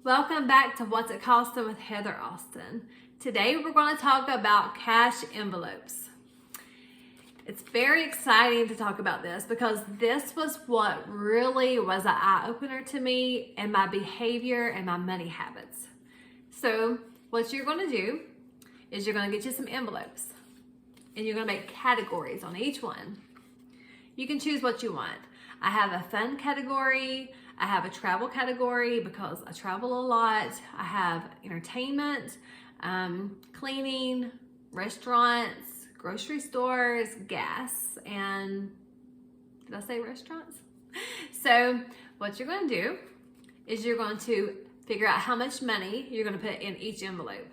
Welcome back to What's It Costing with Heather Austin. Today we're going to talk about cash envelopes. It's very exciting to talk about this because this was what really was an eye-opener to me and my behavior and my money habits. So what you're going to do is you're going to get you some envelopes and you're going to make categories on each one. You can choose what you want. I have a fun category. I have a travel category because I travel a lot. I have entertainment, cleaning, restaurants, grocery stores, gas, and did I say restaurants? So what you're going to do is you're going to figure out how much money you're going to put in each envelope.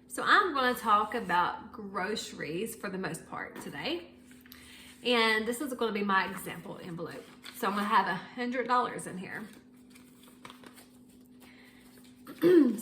So I'm going to talk about groceries for the most part today. And this is going to be my example envelope. So I'm going to have $100 in here.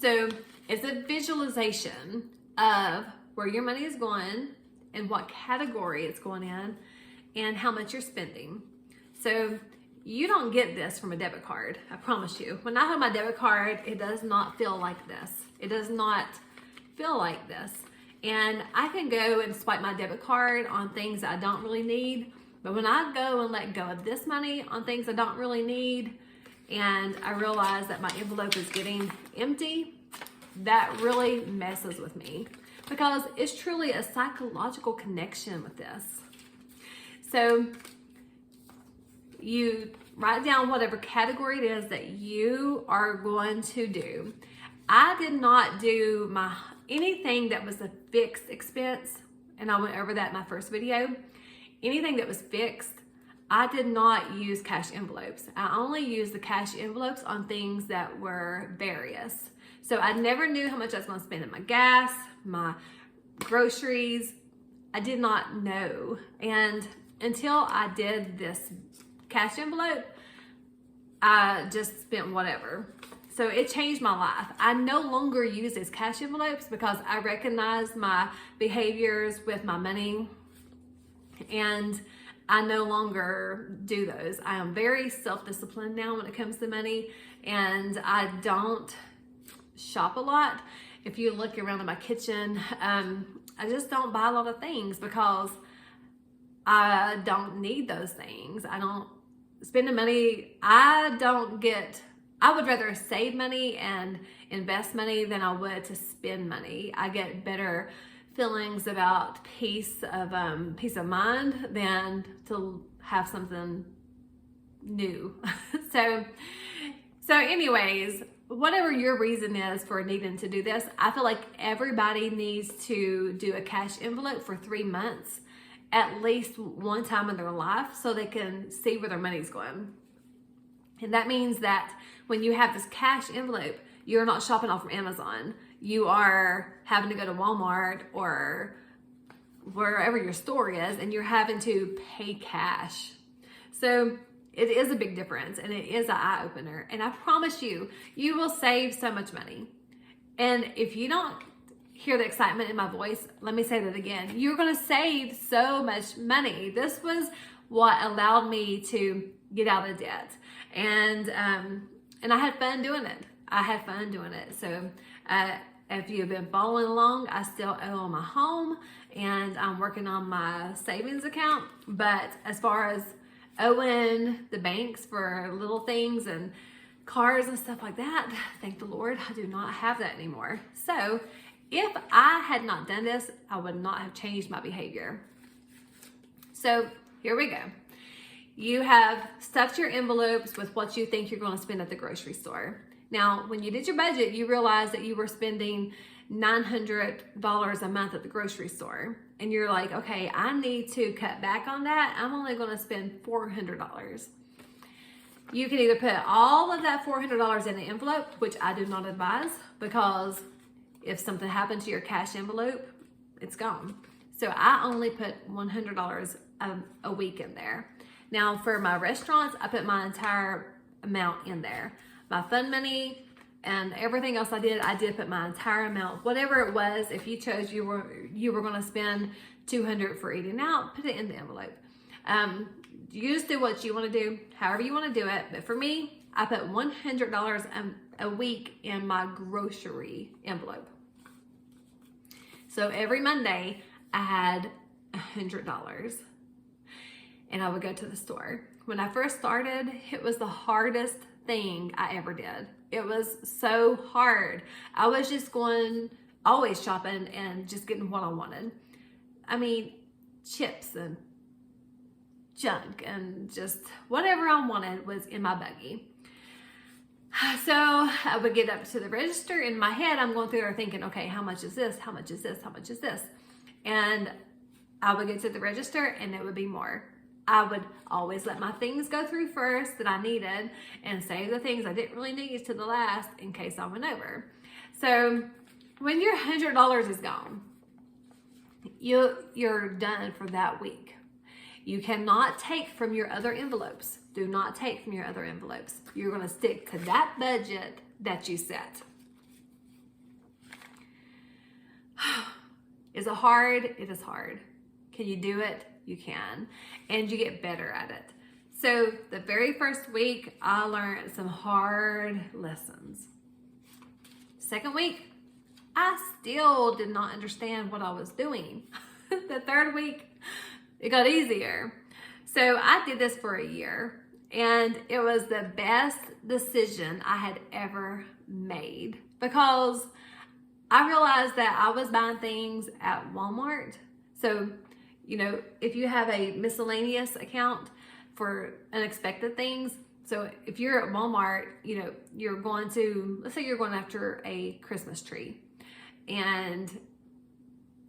So it's a visualization of where your money is going and what category it's going in and how much you're spending. So you don't get this from a debit card, I promise you. When I have my debit card, it does not feel like this. It does not feel like this. And I can go and swipe my debit card on things I don't really need. But when I go and let go of this money on things I don't really need, and I realize that my envelope is getting empty, that really messes with me because it's truly a psychological connection with this. So you write down whatever category it is that you are going to do. I did not do anything that was a fixed expense, and I went over that in my first video. Anything that was fixed, I did not use cash envelopes. I only used the cash envelopes on things that were various. So I never knew how much I was going to spend on my gas, my groceries. I did not know. And until I did this cash envelope, I just spent whatever. So it changed my life. I no longer use these cash envelopes because I recognize my behaviors with my money and I no longer do those. I am very self-disciplined now when it comes to money and I don't shop a lot. If you look around in my kitchen, I just don't buy a lot of things because I don't need those things. I don't spend the money. I would rather save money and invest money than I would to spend money. I get better feelings about peace of mind than to have something new. So anyways, whatever your reason is for needing to do this, I feel like everybody needs to do a cash envelope for 3 months at least one time in their life so they can see where their money's going. And that means that when you have this cash envelope, you're not shopping off from Amazon. You are having to go to Walmart or wherever your store is, and you're having to pay cash. So it is a big difference, and it is an eye-opener. And I promise you, you will save so much money. And if you don't hear the excitement in my voice, let me say that again. You're going to save so much money. This was what allowed me to get out of debt. And I had fun doing it. So if you've been following along, I still owe on my home and I'm working on my savings account. But as far as owing the banks for little things and cars and stuff like that, thank the Lord, I do not have that anymore. So if I had not done this, I would not have changed my behavior. So here we go. You have stuffed your envelopes with what you think you're going to spend at the grocery store. Now, when you did your budget, you realized that you were spending $900 a month at the grocery store. And you're like, okay, I need to cut back on that. I'm only going to spend $400. You can either put all of that $400 in an envelope, which I do not advise because if something happened to your cash envelope, it's gone. So I only put $100 a week in there. Now for my restaurants, I put my entire amount in there. My fun money and everything else I did put my entire amount. Whatever it was, if you chose you were going to spend $200 for eating out, put it in the envelope. You just do what you want to do, however you want to do it. But for me, I put $100 a week in my grocery envelope. So every Monday I had $100 and I would go to the store. When I first started, it was the hardest thing I ever did. It was so hard. I was just going, always shopping and just getting what I wanted. I mean, chips and junk and just whatever I wanted was in my buggy. So I would get up to the register. In my head, I'm going through there thinking, okay, how much is this? How much is this? How much is this? And I would get to the register and it would be more. I would always let my things go through first that I needed and save the things I didn't really need to the last in case I went over. So when your $100 is gone, you're done for that week. You cannot take from your other envelopes. Do not take from your other envelopes. You're going to stick to that budget that you set. Is it hard? It is hard. Can you do it? You can. And you get better at it. So the very first week, I learned some hard lessons. Second week, I still did not understand what I was doing. The third week, it got easier. So I did this for a year and it was the best decision I had ever made because I realized that I was buying things at Walmart. So, you know, if you have a miscellaneous account for unexpected things, so if you're at Walmart, you know, you're going to, let's say you're going after a Christmas tree and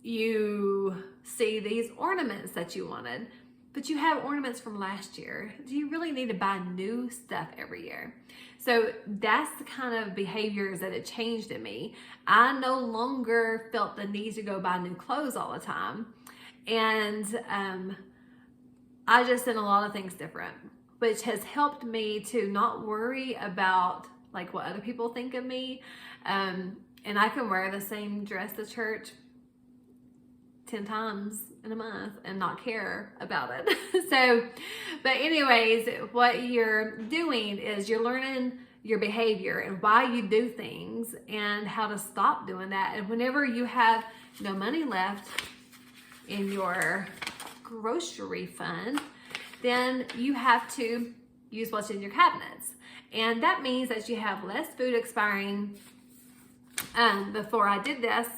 you see these ornaments that you wanted, but you have ornaments from last year. Do you really need to buy new stuff every year? So that's the kind of behaviors that it changed in me. I no longer felt the need to go buy new clothes all the time. And I just did a lot of things different, which has helped me to not worry about like what other people think of me. And I can wear the same dress to church 10 times in a month and not care about it. So, but anyways, what you're doing is you're learning your behavior and why you do things and how to stop doing that. And whenever you have no money left in your grocery fund, then you have to use what's in your cabinets. And that means that you have less food expiring. Before I did this,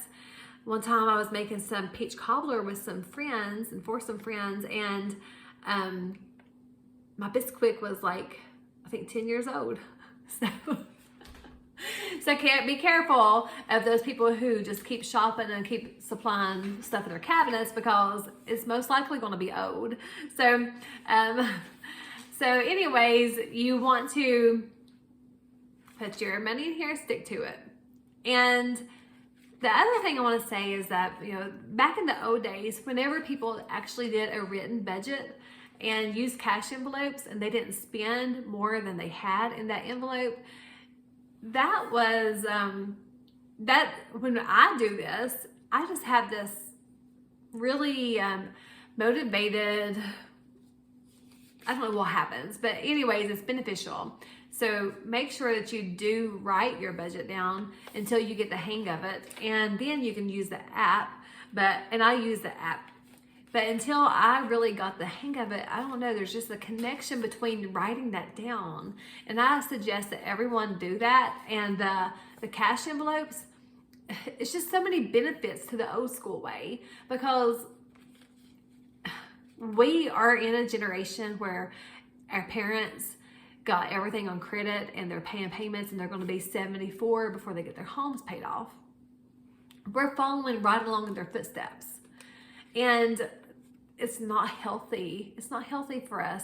one time I was making some peach cobbler with some friends and for some friends, and my Bisquick was like, I think 10 years old. So be careful of those people who just keep shopping and keep supplying stuff in their cabinets because it's most likely going to be old. So anyways, you want to put your money in here, stick to it. And the other thing I want to say is that, you know, back in the old days, whenever people actually did a written budget and used cash envelopes and they didn't spend more than they had in that envelope, that was, that when I do this, I just have this really motivated, I don't know what happens, but anyways, it's beneficial. So make sure that you do write your budget down until you get the hang of it. And then you can use the app, and I use the app. But until I really got the hang of it, I don't know, there's just a connection between writing that down. And I suggest that everyone do that. And the cash envelopes, it's just so many benefits to the old school way because we are in a generation where our parents got everything on credit and they're paying payments and they're going to be 74 before they get their homes paid off. We're following right along in their footsteps. And it's not healthy. It's not healthy for us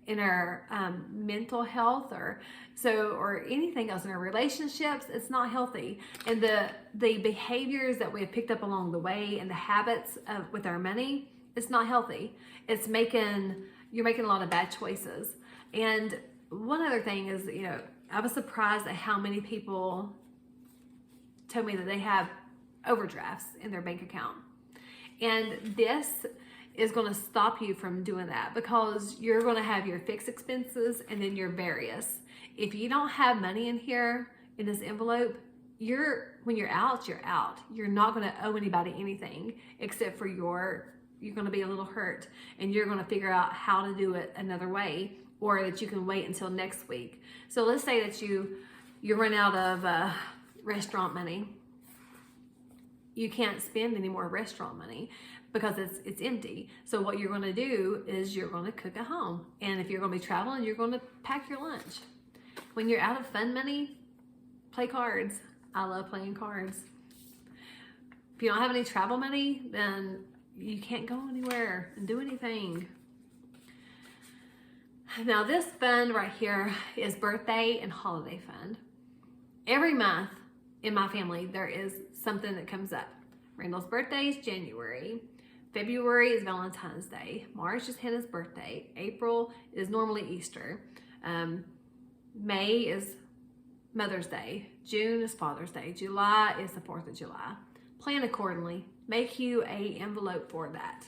in our mental health or anything else in our relationships. It's not healthy. And the behaviors that we have picked up along the way and the habits with our money, it's not healthy. You're making a lot of bad choices. And one other thing is, you know, I was surprised at how many people told me that they have overdrafts in their bank account. And this is going to stop you from doing that because you're going to have your fixed expenses and then your various. If you don't have money in here in this envelope, when you're out, you're out. You're not going to owe anybody anything except for you're going to be a little hurt, and you're going to figure out how to do it another way, or that you can wait until next week. So let's say that you run out of restaurant money. You can't spend any more restaurant money because it's empty. So what you're going to do is you're going to cook at home. And if you're going to be traveling, you're going to pack your lunch. When you're out of fun money, play cards. I love playing cards. If you don't have any travel money, then you can't go anywhere and do anything. Now this fund right here is birthday and holiday fund. Every month in my family, there is something that comes up. Randall's birthday is January. February is Valentine's Day. March is Hannah's birthday. April is normally Easter. May is Mother's Day. June is Father's Day. July is the 4th of July. Plan accordingly. Make you an envelope for that.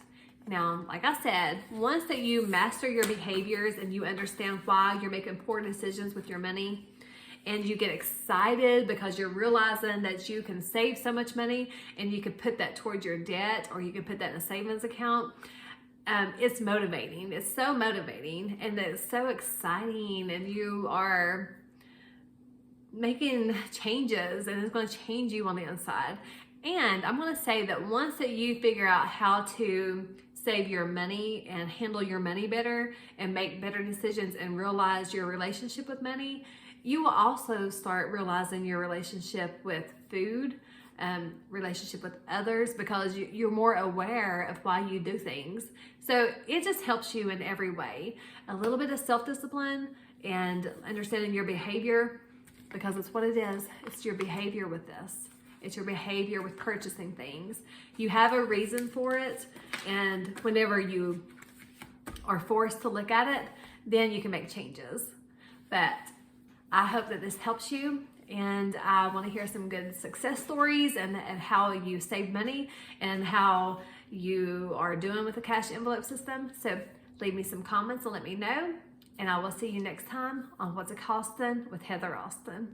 Now, like I said, once that you master your behaviors and you understand why you're making poor decisions with your money, and you get excited because you're realizing that you can save so much money and you can put that towards your debt, or you can put that in a savings account, it's motivating. It's so motivating, and it's so exciting, and you are making changes, and it's going to change you on the inside. And I'm going to say that once that you figure out how to save your money and handle your money better and make better decisions and realize your relationship with money, you will also start realizing your relationship with food, relationship with others, because you're more aware of why you do things. So it just helps you in every way. A little bit of self-discipline and understanding your behavior, because it's what it is. It's your behavior with this. It's your behavior with purchasing things. You have a reason for it, and whenever you are forced to look at it, then you can make changes. But I hope that this helps you, and I want to hear some good success stories and how you save money and how you are doing with the cash envelope system. So leave me some comments and let me know, and I will see you next time on What's It Costin' with Heather Austin.